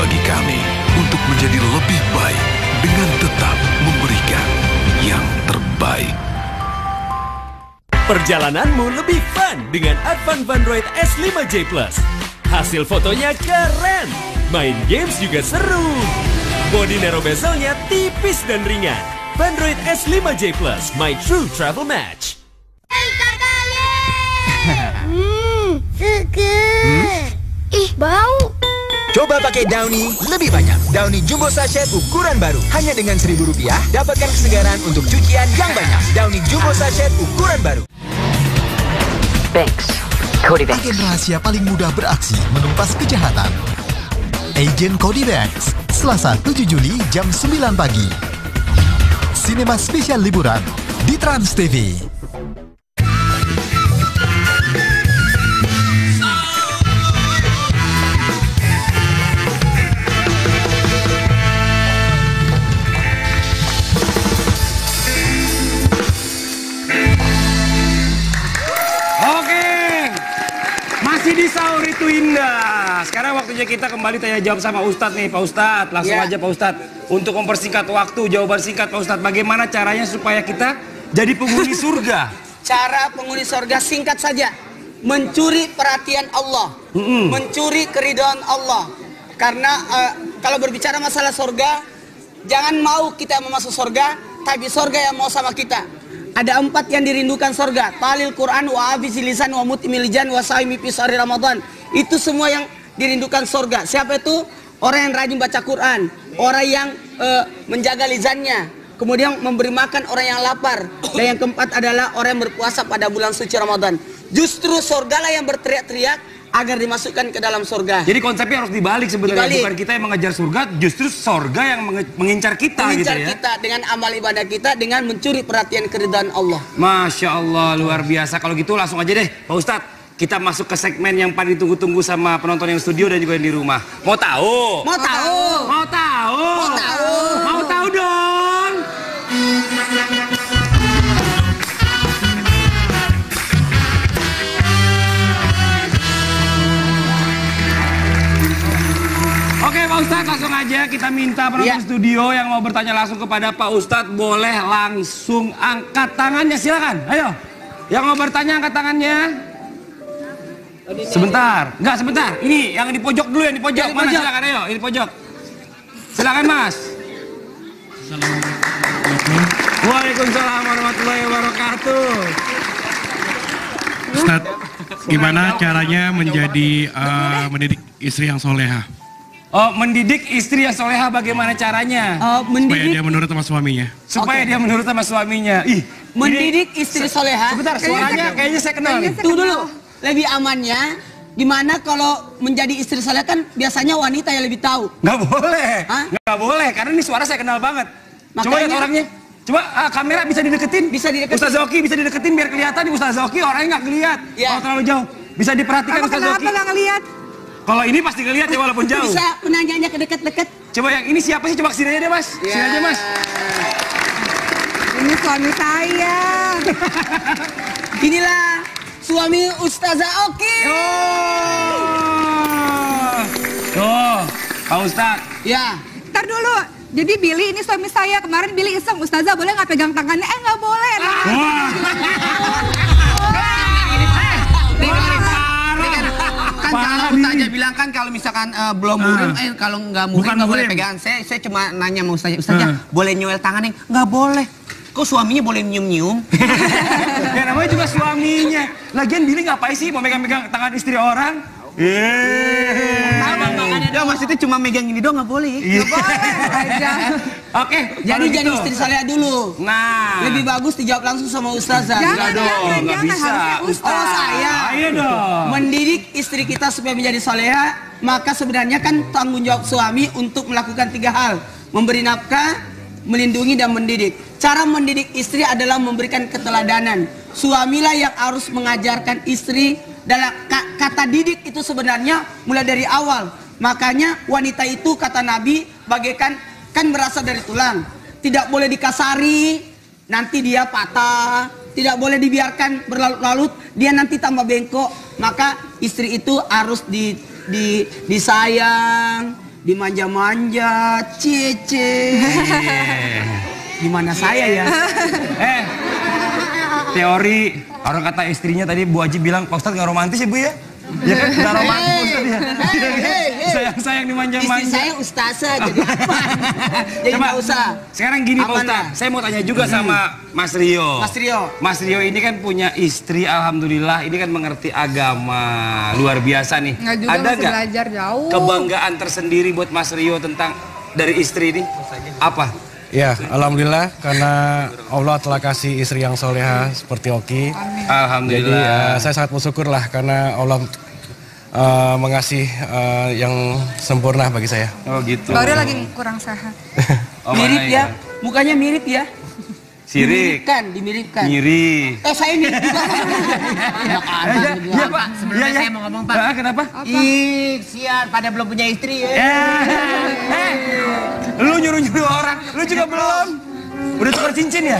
bagi kami untuk menjadi lebih baik dengan tetap memberikan yang terbaik. Perjalananmu lebih fun dengan Advan Vandroid S5J Plus. Hasil fotonya keren, main games juga seru. Bodi Nero bezelnya tipis dan ringan. Vandroid S5J Plus, my true travel match. Seger. Ih, bau. Coba pakai Downy lebih banyak. Downy Jumbo Sachet ukuran baru. Hanya dengan Rp1.000, dapatkan kesegaran untuk cucian yang banyak. Downy Jumbo Sachet ukuran baru. Banks. Cody Banks. Agen rahasia paling mudah beraksi menumpas kejahatan. Agen Cody Banks. Selasa 7 Juli jam 9 pagi. Sinema spesial liburan di Trans TV. Masih di Sahur Itu Indah. Sekarang waktunya kita kembali tanya jawab sama Ustadz nih, Pak Ustadz. Langsung aja Pak Ustadz. Untuk mempersingkat waktu, jawaban singkat Pak Ustadz. Bagaimana caranya supaya kita jadi penghuni surga? Cara penghuni surga singkat saja. Mencuri perhatian Allah. Mencuri keridhaan Allah. Karena kalau berbicara masalah surga, jangan mau kita yang mau masuk surga, tapi surga yang mau sama kita. Ada 4 yang dirindukan surga. Talil Quran wa hafizil lisan wa mutimil jan wa saimi fi sahri Ramadan. Itu semua yang dirindukan surga. Siapa itu? Orang yang rajin baca Quran, orang yang menjaga lisannya, kemudian memberi makan orang yang lapar, dan yang keempat adalah orang yang berpuasa pada bulan suci Ramadan. Justru surgalah yang berteriak-teriak agar dimasukkan ke dalam surga. Jadi konsepnya harus dibalik sebenarnya. Bukan kita yang mengejar surga, justru surga yang mengincar kita. Mengincar gitu ya? kita dengan amal ibadah kita, dengan mencuri perhatian keridhaan Allah. Masya Allah, luar biasa. Kalau gitu langsung aja deh Pak Ustadz, kita masuk ke segmen yang paling ditunggu-tunggu sama penonton yang studio dan juga yang di rumah. Mau tahu? Mau tahu? Mau tahu? Mau tahu? Mau tahu dong? Oke Pak Ustadz, langsung aja kita minta penonton studio yang mau bertanya langsung kepada Pak Ustadz boleh langsung angkat tangannya, silakan. Ayo, yang mau bertanya angkat tangannya. Sebentar, enggak sebentar. Ini yang di pojok dulu, yang di pojok. Mana silakan, ayo, ini pojok. Silakan Mas. Waalaikumsalam warahmatullahi wabarakatuh. Ustadz, gimana caranya menjadi mendidik istri yang soleha? Oh, mendidik istri yang soleha bagaimana caranya? Supaya dia menurut sama suaminya. Supaya dia menurut sama suaminya. Ih, mendidik istri soleha. Sebentar, suaranya kayaknya saya kenal nih. Tunggu dulu. Lebih amannya, gimana kalau menjadi istri soleha kan biasanya wanita yang lebih tahu. Nggak boleh. Nggak boleh, karena ini suara saya kenal banget. Coba lihat orangnya. Coba kamera bisa dideketin. Bisa dideketin. Ustaz Zoki bisa dideketin biar kelihatan. Ustaz Zoki orangnya nggak kelihatan. Kalau terlalu jauh. Bisa diperhatikan Ustaz Zoki. Kenapa nggak ngelihat? Kalau ini pasti ngelihat ya walaupun jauh. Bisa penanyanya ke dekat-dekat. Coba yang ini siapa sih? Coba kesini aja deh Mas. Sini aja Mas. Ini suami saya. Inilah suami Ustazah Oki. Tuh, Pak Ustadz. Ya. Ntar dulu. Jadi Billy ini suami saya. Kemarin Billy iseng, Ustazah boleh nggak pegang tangannya? Nggak boleh. Kan kalau Ustazah bilang kan kalau misalkan belum murim, kalau nggak murim nggak boleh pegangan. Saya cuma nanya sama Ustazah, boleh nyuel tangannya? Nggak boleh. Kok suaminya boleh nyium-nyium? Ya namanya juga suaminya. Lagian Billy ngapain sih mau megang-megang tangan istri orang? Ya maksudnya cuma megang ini doang nggak boleh. Nggak boleh. Oke, jadi istri soleha dulu. Nah, lebih bagus dijawab langsung sama Ustazah. Jangan, nggak bisa. Oh saya. Ayo dong. Mendidik istri kita supaya menjadi soleha, maka sebenarnya kan tanggung jawab suami untuk melakukan 3 hal: memberi nafkah, melindungi dan mendidik. Cara mendidik istri adalah memberikan keteladanan. Suamilah yang harus mengajarkan istri. Dalam kata didik itu sebenarnya mulai dari awal. Makanya wanita itu kata Nabi bagaikan kan berasal dari tulang. Tidak boleh dikasari, nanti dia patah. Tidak boleh dibiarkan berlarut-larut, dia nanti tambah bengkok. Maka istri itu harus disayang, dimanja-manja, cici. Gimana saya ya? Teori orang kata istrinya tadi Bu Haji bilang Pak Ustadz nggak romantis ya Bu ya? Ya kan nggak romantis Pak Ustadz ya. Sayang dimanja-manja. Istri saya ustazah jadi apa? Jadi nggak usah. Sekarang gini Pak Ustadz, saya mau tanya juga sama Mas Rio. Mas Rio ini kan punya istri, alhamdulillah ini kan mengerti agama luar biasa nih. Nggak juga, ada masih nggak belajar jauh. kebanggaan tersendiri buat Mas Rio tentang dari istri ini? Apa? Ya, alhamdulillah karena Allah telah kasih istri yang soleha seperti Oki. Alhamdulillah. Jadi saya sangat bersyukur lah karena Allah mengasih yang sempurna bagi saya. Oh gitu. Baru lagi kurang sehat. Mirip ya, mukanya mirip ya. Sirik. Dimiripkan. Ngiri. Saya mirip juga. Iya Pak. Sebelumnya saya mau ngomong Pak. Kenapa? Ih, sial pada belum punya istri ya. Lu nyuruh-nyuruh orang, lu juga belum. Udah tukar cincin ya?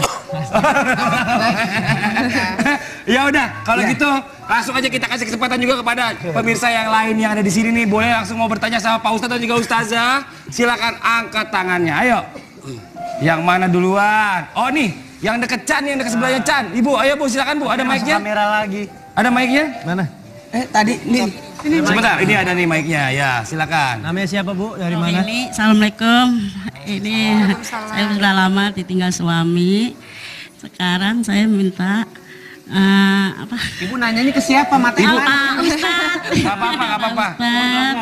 Ya udah, kalau gitu langsung aja kita kasih kesempatan juga kepada pemirsa yang lain yang ada di sini nih. Boleh langsung mau bertanya sama Pak Ustadz dan juga Ustazah. Silakan angkat tangannya, ayo. Yang mana duluan? Oh nih, yang deket Chan, yang deket sebelahnya Chan. Ibu, ayo Bu, silakan Bu, ada mic-nya? Kamera lagi. Ada mic-nya? Mana? Tadi nih. Sebentar, ini ada nih mic-nya. Ya, silakan. Namanya siapa Bu? Dari mana? Ini, Assalamualaikum. Ini saya sudah lama ditinggal suami. Sekarang saya minta apa? Ibu nanyanya ke siapa? Mata Ibu. Ustadz. Gak apa-apa.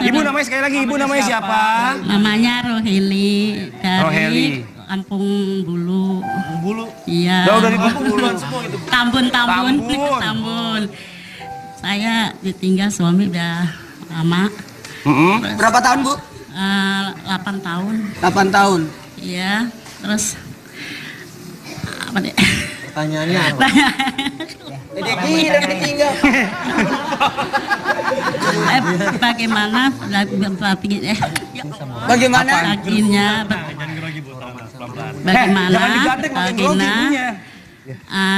Ibu namanya sekali lagi, Ibu namanya siapa? Namanya Roheli dari Roheli. Kampung Bulu. Bulu. Iya. Jauh dari Kampung Bulu. Tambun. Tambun. Saya ditinggal suami udah lama. Berapa tahun Bu? 8 tahun. 8 tahun. Iya. Terus apa deh? Pertanyaannya apa? Kira ditinggal. Bagaimana Bagaimana? baginya bagaimana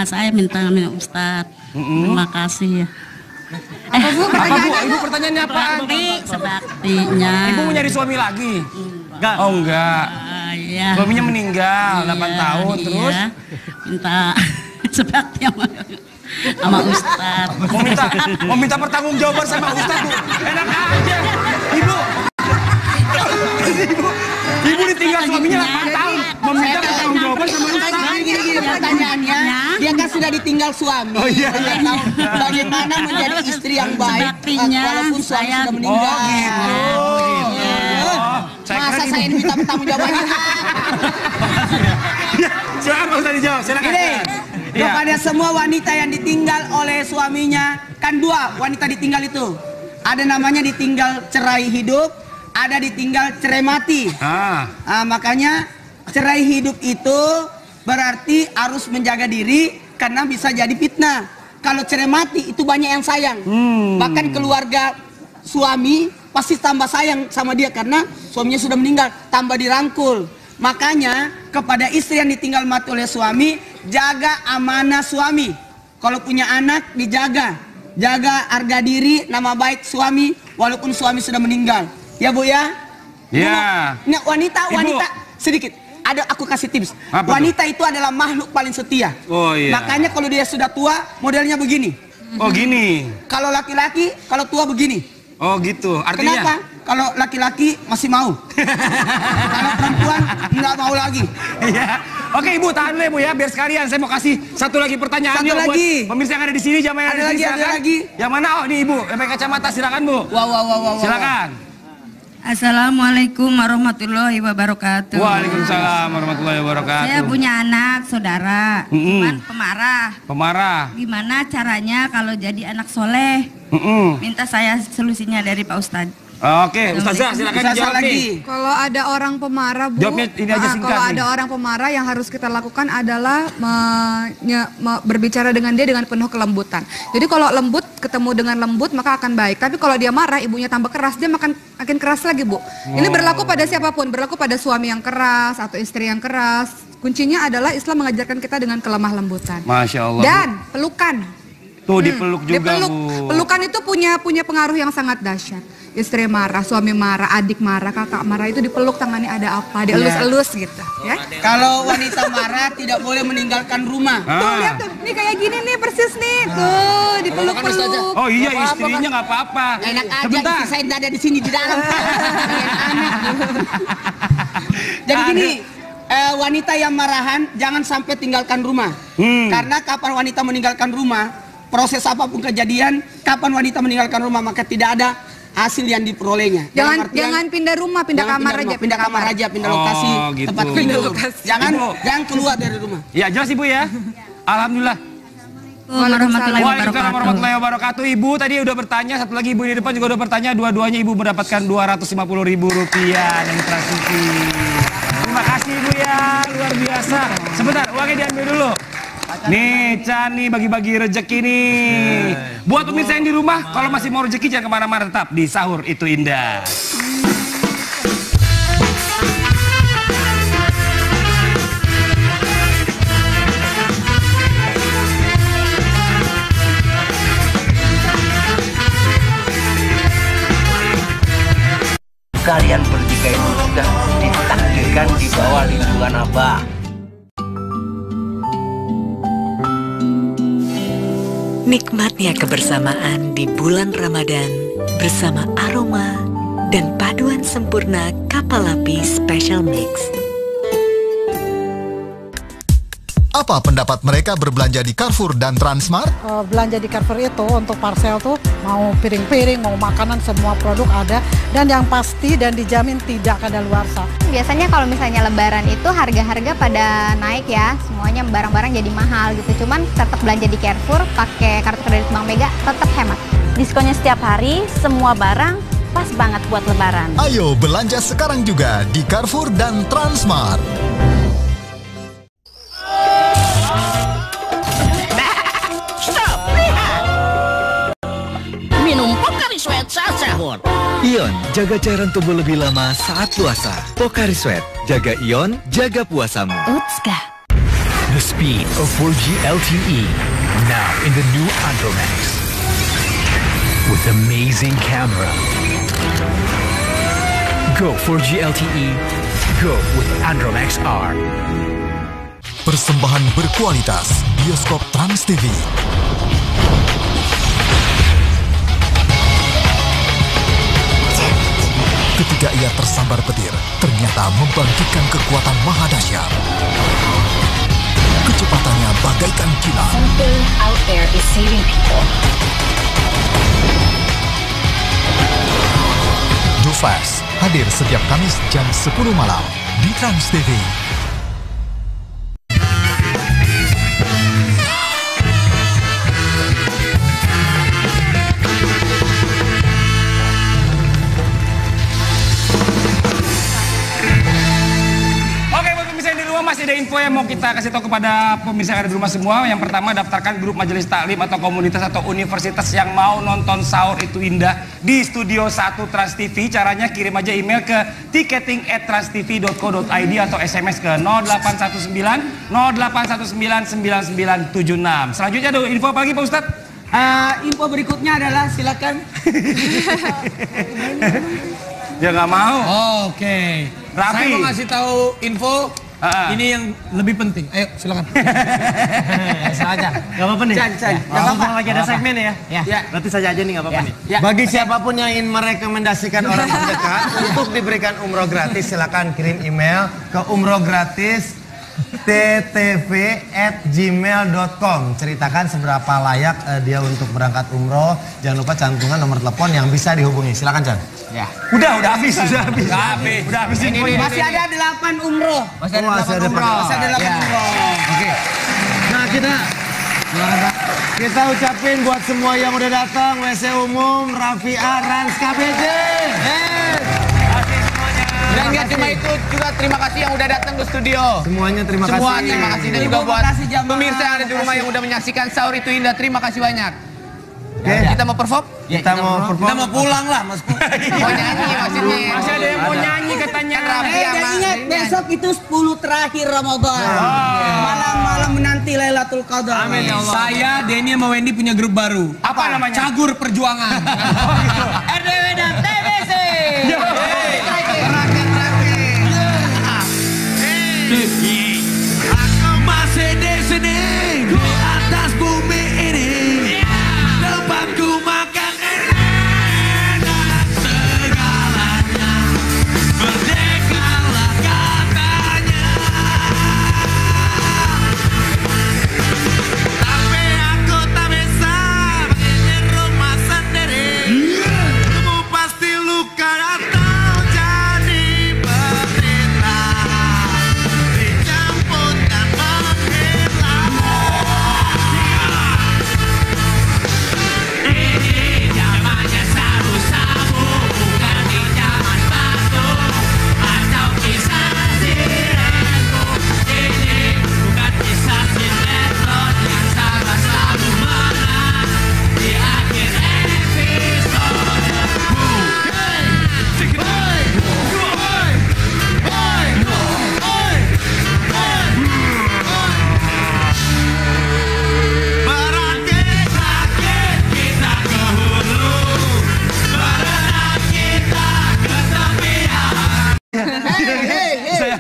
saya minta Ustadz. Terima kasih ya. Apa Bu? Ibu pertanyaannya apa? Sebaktinya. Ibu mau nyari suami lagi? Enggak. Oh enggak. Iya. Suaminya meninggal 8 tahun Iya. terus Minta sebakti sama Ustadz. mau minta pertanggungjawaban sama Ustadz Bu. Enak aja. Ibu ditinggal suaminya 8 tahun. Meminta pertanggungjawaban sama Ustadz. Gini pertanyaannya, dia kan sudah ditinggal suami. Oh, iya. Bagaimana menjadi istri yang baik walaupun suami sudah meninggal? Oh gitu. Masa saya minta pertanggungjawabannya? Silakan Pak Ustadz dijawab. Silakan. Ini kepada semua wanita yang ditinggal oleh suaminya, kan 2 wanita ditinggal itu. Ada namanya ditinggal cerai hidup, ada ditinggal cerai mati. Makanya cerai hidup itu berarti harus menjaga diri karena bisa jadi fitnah. Kalau cerai mati itu banyak yang sayang. Bahkan keluarga suami pasti tambah sayang sama dia karena suaminya sudah meninggal, tambah dirangkul. Makanya kepada istri yang ditinggal mati oleh suami, jaga amanah suami. Kalau punya anak dijaga, jaga harga diri, nama baik suami walaupun suami sudah meninggal. Ya Bu ya? Ya. Nah, wanita sedikit. Ada aku kasih tips. Wanita itu adalah makhluk paling setia. Oh iya. Makanya kalau dia sudah tua, modelnya begini. Oh gini. Kalau laki-laki, kalau tua begini. Oh gitu. Artinya? Kenapa? Kalau laki-laki masih mau. Kalau perempuan nggak mau lagi. Iya. Oke Ibu, tahan dulu ya Bu ya, biar sekalian saya mau kasih satu lagi pertanyaan Satu buat lagi. pemirsa yang ada di sini, jamaah yang ada di sini. Ada lagi. Yang mana? Oh, ini Ibu, yang pakai kacamata, silakan Bu. Wow. Silakan. Assalamualaikum warahmatullahi wabarakatuh. Waalaikumsalam warahmatullahi wabarakatuh. Saya punya anak saudara, cuman pemarah. Gimana caranya kalau jadi anak soleh? Minta saya solusinya dari Pak Ustadz. Oke, Ustazah silakan dijawab nih. Kalau ada orang pemarah Bu, Jawabnya ini aja singkat kalau nih. ada orang pemarah yang harus kita lakukan adalah berbicara dengan dia dengan penuh kelembutan. Jadi kalau lembut ketemu dengan lembut maka akan baik. Tapi kalau dia marah, ibunya tambah keras, dia makin keras lagi Bu. Ini berlaku pada siapapun, berlaku pada suami yang keras atau istri yang keras. Kuncinya adalah Islam mengajarkan kita dengan kelemah lembutan. Masya Allah. Dan pelukan. Tuh dipeluk juga, dipeluk. Bu. Pelukan itu punya pengaruh yang sangat dahsyat. Istri marah, suami marah, adik marah, kakak marah, itu dipeluk tangannya ada apa, dielus-elus gitu ya. Kalau wanita marah tidak boleh meninggalkan rumah. Tuh lihat tuh, nih kayak gini nih persis nih, tuh dipeluk-peluk. Oh iya, istrinya nggak apa-apa. Enak aja, istri saya tidak ada di sini di dalam. Jadi gini, wanita yang marahan jangan sampai tinggalkan rumah. Karena kapan wanita meninggalkan rumah, proses apapun kejadian, kapan wanita meninggalkan rumah maka tidak ada hasil yang diperolehnya. Jangan pindah rumah, pindah kamar aja, pindah kamar aja, pindah lokasi, gitu. tempat tidur. Jangan keluar dari rumah. Ya jelas Ibu ya. Alhamdulillah. Waalaikumsalam warahmatullahi wabarakatuh. Ibu tadi udah bertanya, satu lagi Ibu di depan juga udah bertanya, dua-duanya Ibu mendapatkan Rp250.000 dari Trans TV. Terima kasih Ibu ya, luar biasa. Sebentar, uangnya diambil dulu. Nih, Chan nih bagi-bagi rezeki nih. Buat pemirsa yang di rumah, kalau masih mau rezeki jangan kemana-mana, tetap di Sahur Itu Indah. Kalian bertiga itu sudah ditakdirkan di bawah lindungan Abah. Nikmatnya kebersamaan di bulan Ramadan bersama aroma dan paduan sempurna Kapal Api Special Mix. Apa pendapat mereka berbelanja di Carrefour dan Transmart? Belanja di Carrefour itu untuk parcel tuh mau piring-piring, mau makanan, semua produk ada. Dan yang pasti dan dijamin tidak kadaluarsa. Biasanya kalau misalnya lebaran itu harga-harga pada naik ya. Semuanya barang-barang jadi mahal gitu. Cuman tetap belanja di Carrefour pakai kartu kredit Bank Mega tetap hemat. Diskonnya setiap hari, semua barang pas banget buat lebaran. Ayo belanja sekarang juga di Carrefour dan Transmart. Saat sahur. Ion, jaga cairan tubuh lebih lama saat puasa. Pocari Sweat, jaga ion, jaga puasamu. Utska. The speed of 4G LTE, now in the new Andromax. With amazing camera. Go 4G LTE, go with Andromax R. Persembahan berkualitas, bioskop Trans TV. Ketika ia tersambar petir, ternyata membangkitkan kekuatan maha dahsyat. Kecepatannya bagaikan kilat. Something out there is saving people. The Flash hadir setiap Kamis jam 10 malam di Trans TV. Masih ada info yang mau kita kasih tahu kepada pemirsa yang ada di rumah semua. Yang pertama, daftarkan grup majelis taklim atau komunitas atau universitas yang mau nonton Sahur Itu Indah di Studio 1 Trans TV. Caranya kirim aja email ke ticketing@transtv.co.id atau SMS ke 0819 0819 9976. Selanjutnya ada info apa lagi Pak Ustadz? Info berikutnya adalah silakan. Ya nggak mau. Oke. Rapi. Saya mau ngasih tahu info. Ini yang lebih penting. Ayo silakan. Saja. Gak apa-apa nih. Chan. Lagi ada segmen ya. Ya. Berarti saja aja nih gak apa-apa nih. Bagi siapapun yang ingin merekomendasikan orang terdekat untuk diberikan umroh gratis, silakan kirim email ke umrohgratis@ttv@gmail.com. Ceritakan seberapa layak dia untuk berangkat umroh. Jangan lupa cantumkan nomor telepon yang bisa dihubungi. Silakan Chan. Ya. Udah habis. Udah habis. Masih ada 8 umroh. Masih ada 8 umroh. Oke. Nah kita ucapin buat semua yang udah datang, WC umum, Rafi'ah, Rans KBJ. Dan nggak cuma itu, juga terima kasih yang udah datang ke studio. Semuanya terima kasih. Semua terima kasih. Dan juga buat pemirsa yang ada di rumah yang udah menyaksikan Sahur Itu Indah, terima kasih banyak. Kita mau perform? Kita mau pulang lah, Mas. Mau nyanyi maksudnya. Masih ada yang mau nyanyi katanya. Dan ingat besok itu 10 terakhir Ramadan. Malam-malam menanti Lailatul Qadar. Amin ya Allah. Saya, Denny sama Wendy punya grup baru. Apa namanya? Cagur Perjuangan. RDW dan TBC. Aku masih di sini, di atas bumi ini, tempatku makan enak segalanya, merdekalah katanya. Tapi aku tak bisa bikin rumah sendiri, kamu pasti luka atau jadi penderita.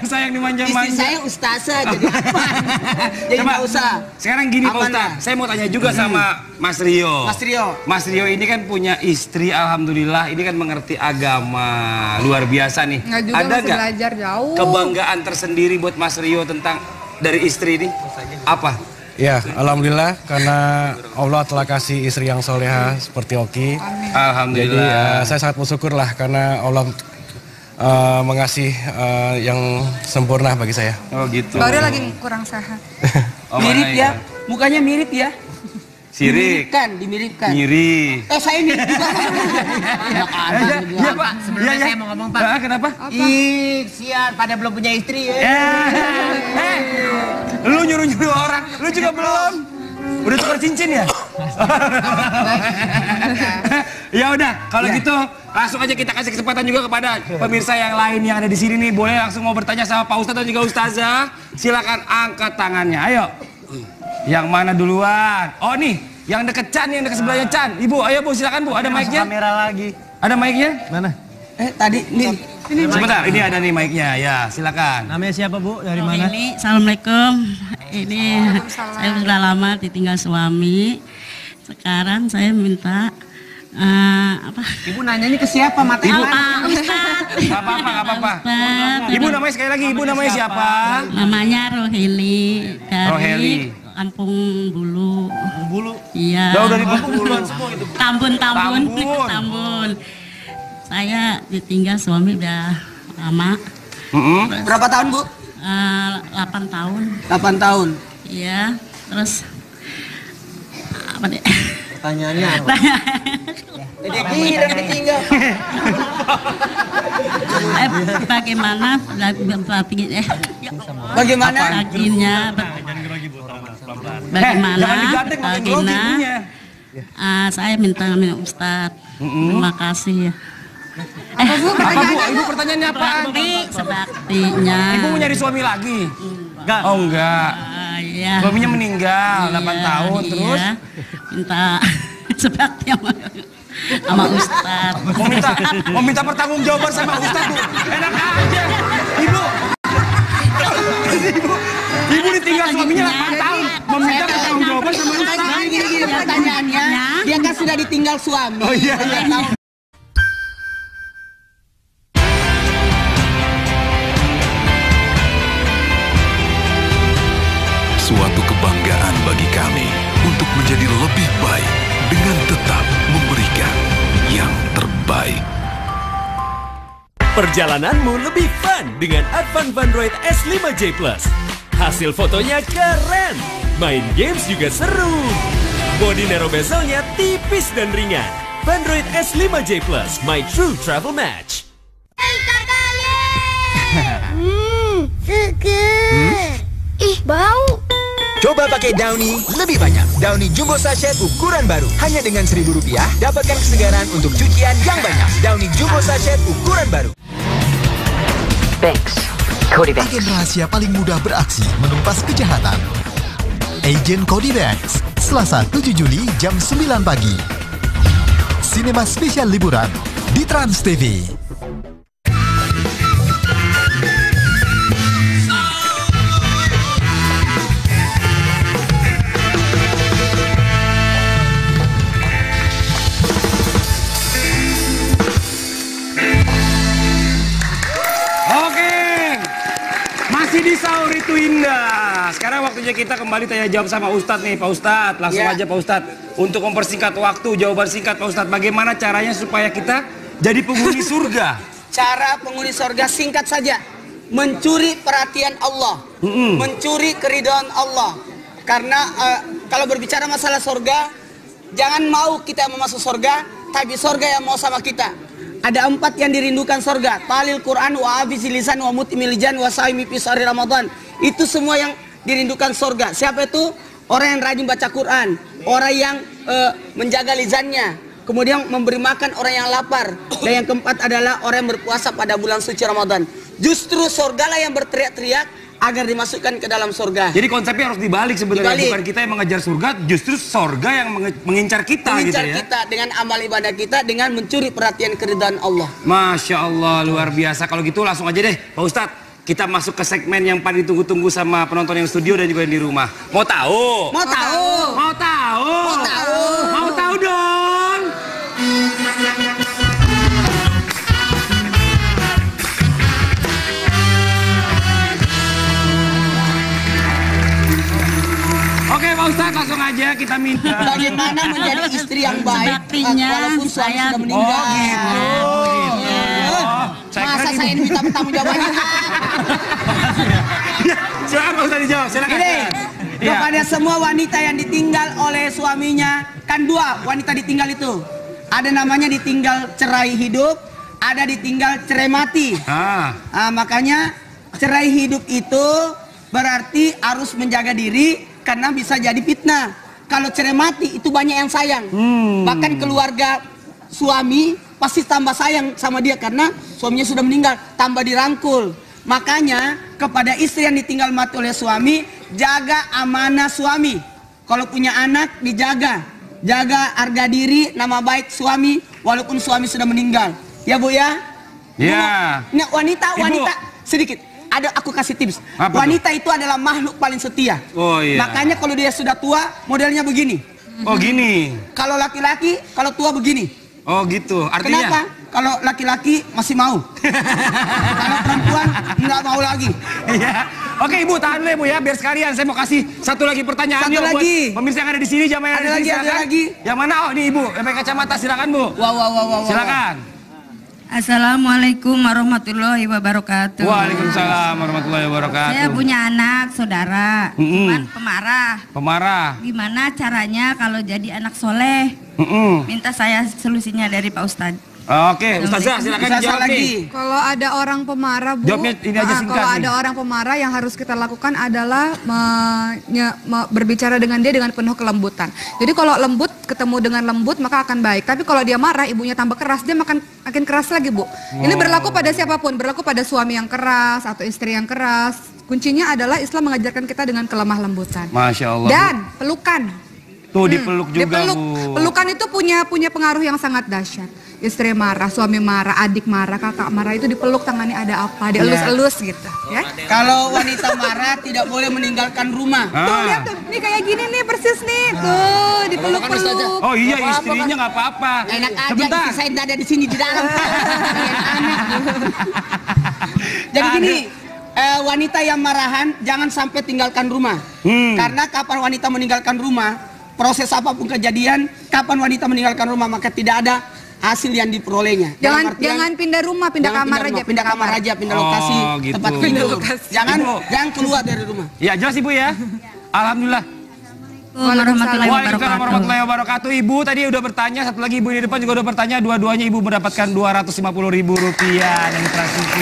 Sayang dimanja-manja. Istri saya ustazah jadi apa? Jadi nggak usah. Sekarang gini Pak Ustaz, saya mau tanya juga sama Mas Rio. Mas Rio ini kan punya istri, alhamdulillah, ini kan mengerti agama luar biasa nih. Nggak juga, ada masih nggak belajar jauh. kebanggaan tersendiri buat Mas Rio tentang dari istri ini? Apa? Ya, alhamdulillah karena Allah telah kasih istri yang soleha seperti Oki. Alhamdulillah. Jadi saya sangat bersyukur lah karena Allah mengasih yang sempurna bagi saya. Oh gitu. Baru lagi kurang sehat. Mirip ya, mukanya mirip ya. Sirik. Dimiripkan. Ngiri. Saya mirip juga. Iya Pak, sebelumnya saya mau ngomong Pak. Kenapa? Ih, sian, pada belum punya istri ya. Lu nyuruh-nyuruh orang, lu juga belum. Udah tukar cincin ya? Ya udah, kalau gitu langsung aja kita kasih kesempatan juga kepada pemirsa yang lain yang ada di sini nih. Boleh langsung mau bertanya sama Pak Ustadz dan juga Ustazah. Silakan angkat tangannya, ayo. Yang mana duluan? Oh nih, yang deket Chan, yang deket sebelahnya Chan. Ibu, ayo Bu, silakan Bu, ada mic-nya? Kamera lagi. Ada mic-nya? Mana? Tadi nih. Sebentar, ini ada nih mic-nya. Ya, silakan. Namanya siapa Bu? Dari mana? Ini, Assalamualaikum. Ini saya sudah lama ditinggal suami. Sekarang saya minta apa? Ibu nanyanya ke siapa? Mata Ibu. Pak Ustadz. Gak apa-apa, gak apa-apa. Ibu namanya sekali lagi, ibu namanya siapa? Namanya Roheli dari Roheli. Kampung Bulu. Bulu? Iya. Jauh dari Kampung Bulu semua itu. Tambun. Saya ditinggal suami udah lama. Berapa tahun Bu? 8 tahun. 8 tahun. Iya. Terus apa deh? Pertanyaannya apa? Udah ditinggal. Bagaimana baginya saya minta Ustadz. Terima kasih ya. Ibu pertanyaannya apa? Sebaktinya. Ibu mau nyari suami lagi? Enggak. Oh enggak. Iya. Suaminya meninggal 8 tahun terus minta sebakti sama Ustadz. Mau minta pertanggungjawaban sama Ustadz Bu. Enak aja. Ibu ditinggal suaminya 8 tahun. Mau minta pertanggungjawaban sama Ustadz. Gini pertanyaannya, dia kan sudah ditinggal suami. Oh iya. Suatu kebanggaan bagi kami untuk menjadi lebih baik dengan tetap memberikan yang terbaik. Perjalananmu lebih fun dengan Advan Android S5J Plus. Hasil fotonya keren, main games juga seru. Bodi Nero bezelnya tipis dan ringan. Android S5J Plus, my true travel match. Seger. Ih, bau. Coba pakai Downy lebih banyak. Downy Jumbo Sachet ukuran baru. Hanya dengan Rp1.000 dapatkan kesegaran untuk cucian yang banyak. Downy Jumbo Sachet ukuran baru. Banks, Cody Banks. Agen rahasia paling mudah beraksi menumpas kejahatan. Agen Cody Banks, Selasa 7 Juli jam 9 pagi. Sinema spesial liburan di Trans TV. Di sahur itu indah. Sekarang waktunya kita kembali tanya jawab sama Ustadz nih, Pak Ustadz. Langsung aja Pak Ustadz. Untuk mempersingkat waktu, jawaban singkat Pak Ustadz. Bagaimana caranya supaya kita jadi penghuni surga? Cara penghuni surga singkat saja. Mencuri perhatian Allah. Mencuri keridhaan Allah. Karena kalau berbicara masalah surga, jangan mau kita mau masuk surga, tapi surga yang mau sama kita. Ada 4 yang dirindukan surga. Talil Quran wa hafizi lisan wa mutimil jan wa saimi fi sahri Ramadan. Itu semua yang dirindukan surga. Siapa itu? Orang yang rajin baca Quran, orang yang menjaga lisannya, kemudian memberi makan orang yang lapar. Dan yang keempat adalah orang yang berpuasa pada bulan suci Ramadan. Justru surgalah yang berteriak-teriak agar dimasukkan ke dalam surga. Jadi konsepnya harus dibalik sebenarnya. Bukan kita yang mengejar surga, justru surga yang mengincar kita gitu ya. Mengincar kita dengan amal ibadah kita, dengan mencuri perhatian keridhaan Allah. Masya Allah, luar biasa. Kalau gitu langsung aja deh Pak Ustadz, kita masuk ke segmen yang paling ditunggu-tunggu sama penonton yang studio dan juga yang di rumah. Mau tahu? Mau tahu? Mau tahu? Mau tahu? Mau tahu dong? Oke Pak Ustadz, langsung aja kita minta. Bagaimana menjadi istri yang baik walaupun suami sudah meninggal. Masa saya ini minta bertanggung jawabannya? Silakan Pak Ustadz dijawab, silakan. Ini, kepada semua wanita yang ditinggal oleh suaminya, kan 2 wanita ditinggal itu. Ada namanya ditinggal cerai hidup, ada ditinggal cerai mati. Makanya cerai hidup itu berarti harus menjaga diri, karena bisa jadi fitnah. Kalau cerai mati itu banyak yang sayang. Bahkan keluarga suami pasti tambah sayang sama dia karena suaminya sudah meninggal, tambah dirangkul. Makanya kepada istri yang ditinggal mati oleh suami, jaga amanah suami. Kalau punya anak dijaga, jaga harga diri, nama baik suami walaupun suami sudah meninggal. Ya Bu ya? Ya. Nah, wanita sedikit. Aku kasih tips. Wanita itu adalah makhluk paling setia. Oh iya. Makanya kalau dia sudah tua, modelnya begini. Oh gini. Kalau laki-laki, kalau tua begini. Oh gitu. Artinya? Kenapa? Kalau laki-laki masih mau. Kalau perempuan nggak mau lagi. Iya. Oke Ibu, tahan dulu Ibu ya, biar sekalian. Saya mau kasih satu lagi pertanyaan. Satu lagi. Buat pemirsa yang ada di sini, jamaah yang ada di sini. Ada lagi. Yang mana? Oh nih Ibu, yang pakai kacamata, silakan Bu. Wow. Silakan. Assalamualaikum warahmatullahi wabarakatuh. Waalaikumsalam warahmatullahi wabarakatuh. Saya punya anak, saudara, cuman pemarah. Pemarah. Gimana caranya kalau jadi anak soleh? Minta saya solusinya dari Pak Ustadz. Oke, Ustazah silakan jawab lagi. Kalau ada orang pemarah, Bu, jawabnya ini aja singkat. Kalau ada orang pemarah, yang harus kita lakukan adalah berbicara dengan dia dengan penuh kelembutan. Jadi kalau lembut ketemu dengan lembut maka akan baik. Tapi kalau dia marah, ibunya tambah keras, dia makin keras lagi, Bu. Ini berlaku pada siapapun, berlaku pada suami yang keras atau istri yang keras. Kuncinya adalah Islam mengajarkan kita dengan kelemah lembutan. Masya Allah. Dan pelukan. Tuh dipeluk juga, Bu. Pelukan itu punya pengaruh yang sangat dahsyat. Istri marah, suami marah, adik marah, kakak marah, itu dipeluk, tangannya ada apa, dielus-elus gitu ya. Kalau wanita marah tidak boleh meninggalkan rumah. Tuh lihat tuh, nih kayak gini nih persis nih, tuh dipeluk-peluk. Oh iya, istrinya nggak apa-apa. Enak aja, istri saya ada di sini di dalam. Jadi gini, wanita yang marahan jangan sampai tinggalkan rumah. Karena kapan wanita meninggalkan rumah, proses apapun kejadian, kapan wanita meninggalkan rumah maka tidak ada hasil yang diperolehnya. Jangan pindah rumah, pindah kamar aja, pindah kamar aja, pindah lokasi, gitu. tempat tidur. Jangan keluar dari rumah. Ya jelas Ibu ya. Alhamdulillah. Waalaikumsalam warahmatullahi wabarakatuh. Ibu tadi udah bertanya, satu lagi Ibu di depan juga udah bertanya, dua-duanya Ibu mendapatkan Rp250.000 dari Trans TV.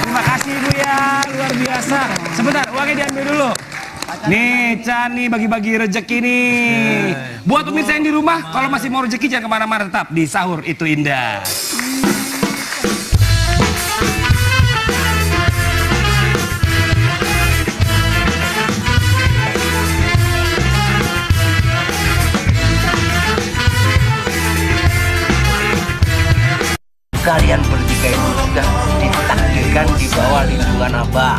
Terima kasih Ibu ya, luar biasa. Sebentar, uangnya diambil dulu. Nih, Cani bagi-bagi rezeki nih. Buat pemirsa yang di rumah, kalau masih mau rezeki jangan kemana-mana, tetap di Sahur Itu Indah. Kalian bertiga itu sudah ditakdirkan di bawah lindungan Abah.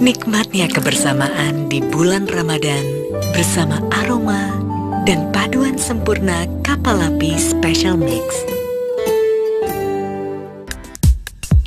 Nikmatnya kebersamaan di bulan Ramadan bersama aroma dan paduan sempurna kapal api Special Mix.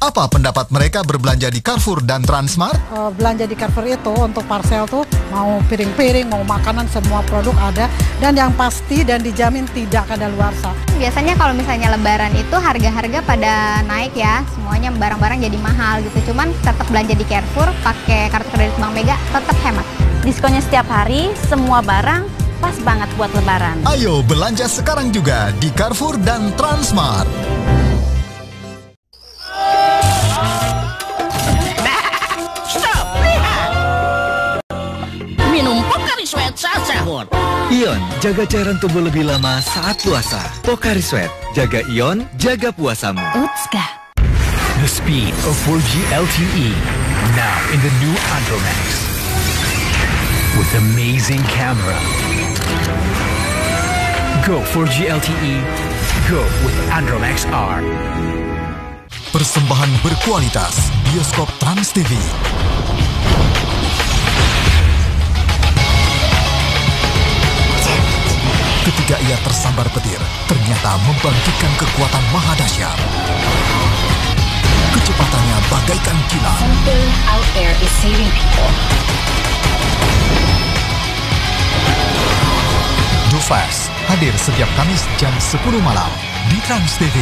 Apa pendapat mereka berbelanja di Carrefour dan Transmart? Belanja di Carrefour itu untuk parcel tuh mau piring-piring, mau makanan, semua produk ada. Dan yang pasti dan dijamin tidak kadaluarsa. Biasanya kalau misalnya lebaran itu harga-harga pada naik ya. Semuanya barang-barang jadi mahal gitu. Cuman tetap belanja di Carrefour, pakai kartu kredit Bank Mega, tetap hemat. Diskonnya setiap hari, semua barang pas banget buat lebaran. Ayo belanja sekarang juga di Carrefour dan Transmart. Ion, jaga cairan tubuh lebih lama saat puasa. Pocari Sweat, jaga ion, jaga puasamu. Utska. The speed of 4G LTE, now in the new Andromax. With amazing camera. Go 4G LTE, go with Andromax R. Persembahan berkualitas, bioskop Trans TV. Ketika ia tersambar petir, ternyata membangkitkan kekuatan maha dahsyat. Kecepatannya bagaikan kilat. Something out there is saving people. Do Fast hadir setiap Kamis jam 10 malam di Trans TV.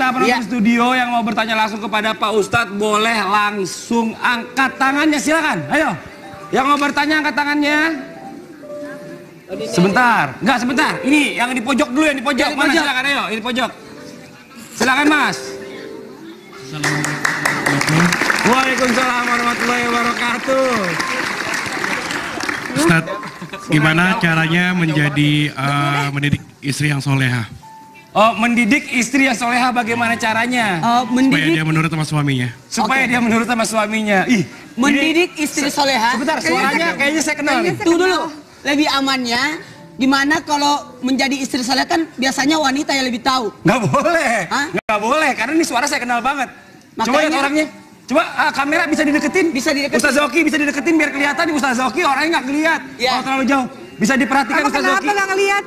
Penonton studio yang mau bertanya langsung kepada Pak Ustadz boleh langsung angkat tangannya, silakan. Ayo, yang mau bertanya angkat tangannya. Sebentar, enggak sebentar. Ini yang di pojok dulu, yang di pojok. Mana silakan, ayo, ini pojok. Silakan Mas. Waalaikumsalam warahmatullahi wabarakatuh. Ustadz, gimana caranya menjadi mendidik istri yang soleha? Oh, mendidik istri yang soleha bagaimana caranya? Supaya dia menurut sama suaminya. Supaya dia menurut sama suaminya. Ih, mendidik istri soleha. Sebentar, suaranya kayaknya saya kenal nih. Tunggu dulu, lebih amannya gimana kalau menjadi istri soleha kan biasanya wanita yang lebih tahu. Nggak boleh, nggak boleh, karena ini suara saya kenal banget. Coba lihat orangnya. Coba kamera bisa dideketin. Bisa dideketin. Ustaz Zoki bisa dideketin biar kelihatan nih Ustaz Zoki orangnya nggak ngeliat. Kalau terlalu jauh. Bisa diperhatikan Ustaz Zoki. Kenapa nggak ngeliat?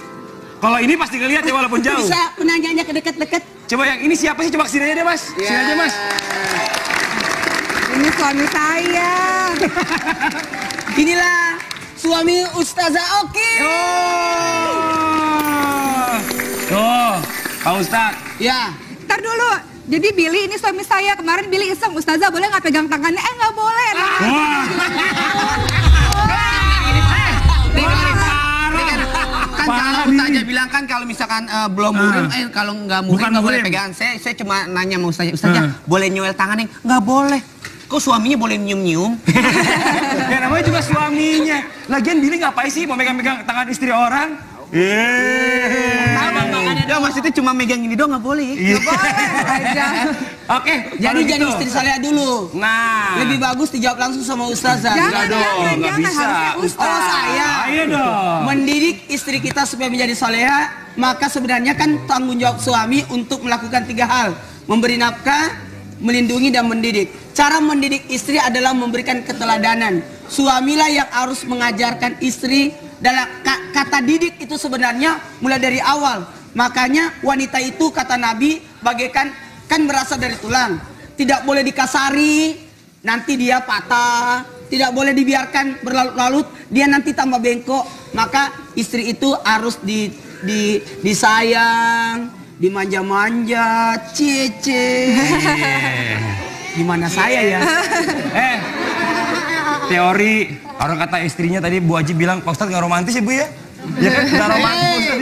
Kalau ini pasti ngeliat ya walaupun jauh. Bisa penanyanya ke dekat-dekat. Coba yang ini siapa sih? Coba kesini aja deh Mas. Sini aja Mas. Ini suami saya. Inilah suami Ustazah Oki. Tuh, Pak Ustadz. Ya. Ntar dulu. Jadi Billy ini suami saya. Kemarin Billy iseng, Ustazah boleh nggak pegang tangannya? Nggak boleh. Kan kalau Ustazah bilang kan kalau misalkan belum murim, kalau nggak murim nggak boleh pegangan. Saya cuma nanya sama Ustazah, boleh nyuel tangannya? Nggak boleh. Kok suaminya boleh nyium-nyium? Ya namanya juga suaminya. Lagian Billy ngapain sih mau megang-megang tangan istri orang? Ya maksudnya cuma megang ini doang nggak boleh. Nggak boleh aja. Oke, jadi istri soleha dulu. Nah, lebih bagus dijawab langsung sama Ustazah. Jangan dong, nggak bisa. Oh saya. Ayo dong. Mendidik istri kita supaya menjadi soleha, maka sebenarnya kan tanggung jawab suami untuk melakukan 3 hal: memberi nafkah, melindungi dan mendidik. Cara mendidik istri adalah memberikan keteladanan. Suamilah yang harus mengajarkan istri. Dalam kata didik itu sebenarnya mulai dari awal. Makanya wanita itu kata Nabi bagaikan kan berasal dari tulang. Tidak boleh dikasari, nanti dia patah. Tidak boleh dibiarkan berlarut-larut, dia nanti tambah bengkok. Maka istri itu harus disayang, dimanja-manja, Gimana saya ya? teori, orang kata istrinya tadi Bu Haji bilang, Pak Ustadz nggak romantis ya Bu ya? Ya kan, nggak romantis.